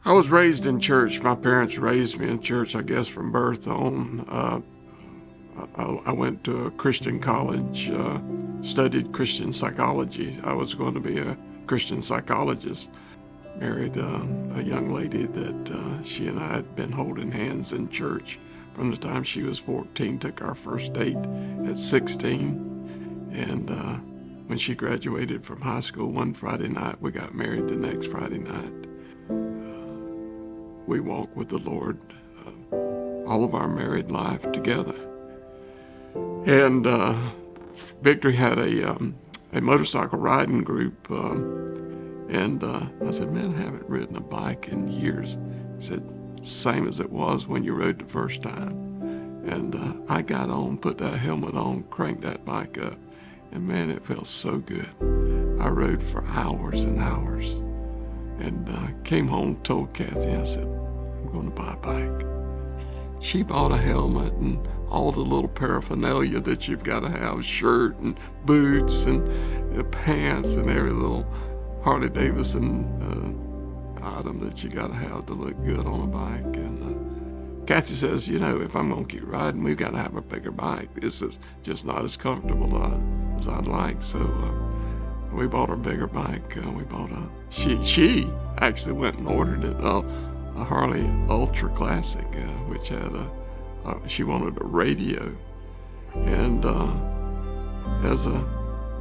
I was raised in church. My parents raised me in church, I guess, from birth on. I went to a Christian college, studied Christian psychology. I was going to be a Christian psychologist. Married a young lady that she and I had been holding hands in church from the time she was 14. Took our first date at 16. And when she graduated from high school one Friday night, we got married the next Friday night. We walked with the Lord all of our married life together. And Victory had a motorcycle riding group, and I said, man, I haven't ridden a bike in years. He said, same as it was when you rode the first time. And I got on, put that helmet on, cranked that bike up, and man, it felt so good. I rode for hours and hours. And came home, told Kathy, I said, I'm going to buy a bike. She bought a helmet and all the little paraphernalia that you've got to have, shirt and boots and pants and every little Harley Davidson item that you got to have to look good on a bike. And Kathy says, you know, if I'm going to keep riding, we've got to have a bigger bike. This is just not as comfortable as I'd like. So we bought a bigger bike. We bought she actually went and ordered it, a Harley Ultra Classic, which had she wanted a radio. And as a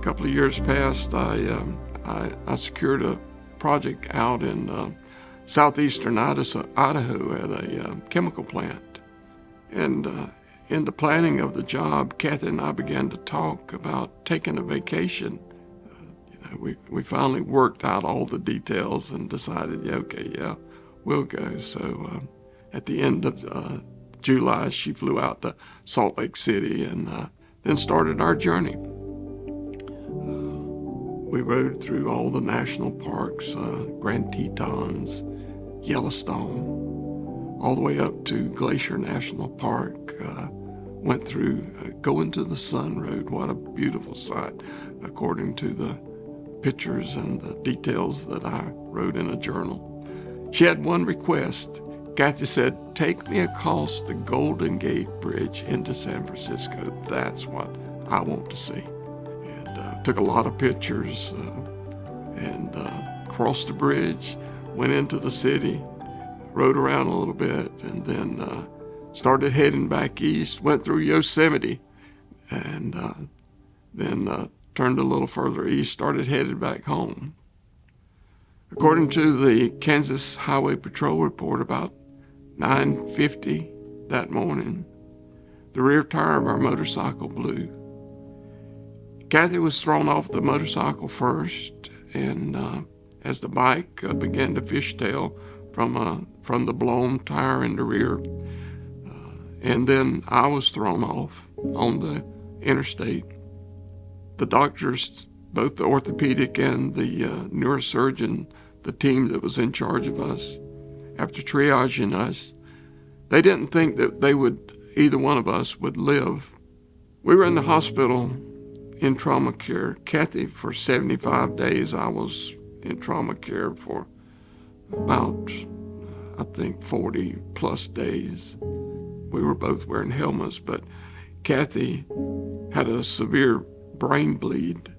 couple of years passed, I secured a project out in southeastern Idaho at a chemical plant. And in the planning of the job, Kathy and I began to talk about taking a vacation. We finally worked out all the details and decided, yeah, we'll go. So at the end of July, she flew out to Salt Lake City and then started our journey. We rode through all the national parks, Grand Tetons, Yellowstone, all the way up to Glacier National Park. Went through Going to the Sun Road. What a beautiful sight, according to the pictures and the details that I wrote in a journal. She had one request. Kathy said, take me across the Golden Gate Bridge into San Francisco. That's what I want to see. And took a lot of pictures and crossed the bridge, went into the city, rode around a little bit, and then started heading back east, went through Yosemite, and then turned a little further east, started headed back home. According to the Kansas Highway Patrol report, about 9:50 that morning, the rear tire of our motorcycle blew. Kathy was thrown off the motorcycle first, and as the bike began to fishtail from the blown tire in the rear, and then I was thrown off on the interstate. The doctors, both the orthopedic and the neurosurgeon, the team that was in charge of us, after triaging us, they didn't think that either one of us would live. We were in the hospital in trauma care. Kathy for 75 days. I was in trauma care for about, I think, 40 plus days. We were both wearing helmets, but Kathy had a severe brain bleed,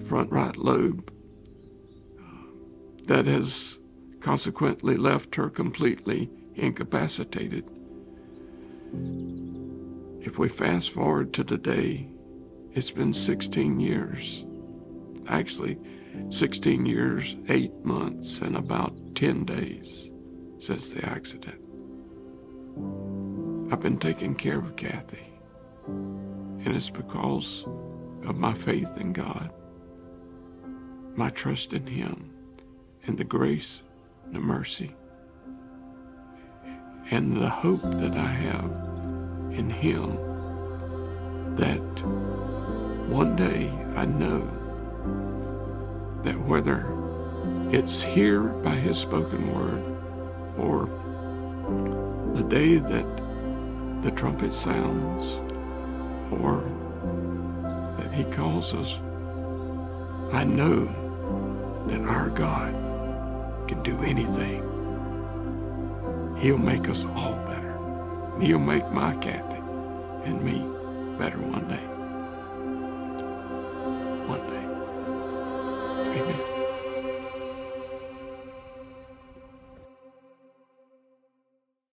front right lobe, that has consequently left her completely incapacitated. If we fast forward to today, it's been 16 years. Actually, 16 years, 8 months, and about 10 days since the accident. I've been taking care of Kathy, and it's because of my faith in God, my trust in Him, and the grace, the mercy, and the hope that I have in Him, that one day I know that whether it's here by His spoken word or the day that the trumpet sounds or that He calls us, I know that our God can can do anything. He'll make us all better. And he'll make my Kathy and me better one day.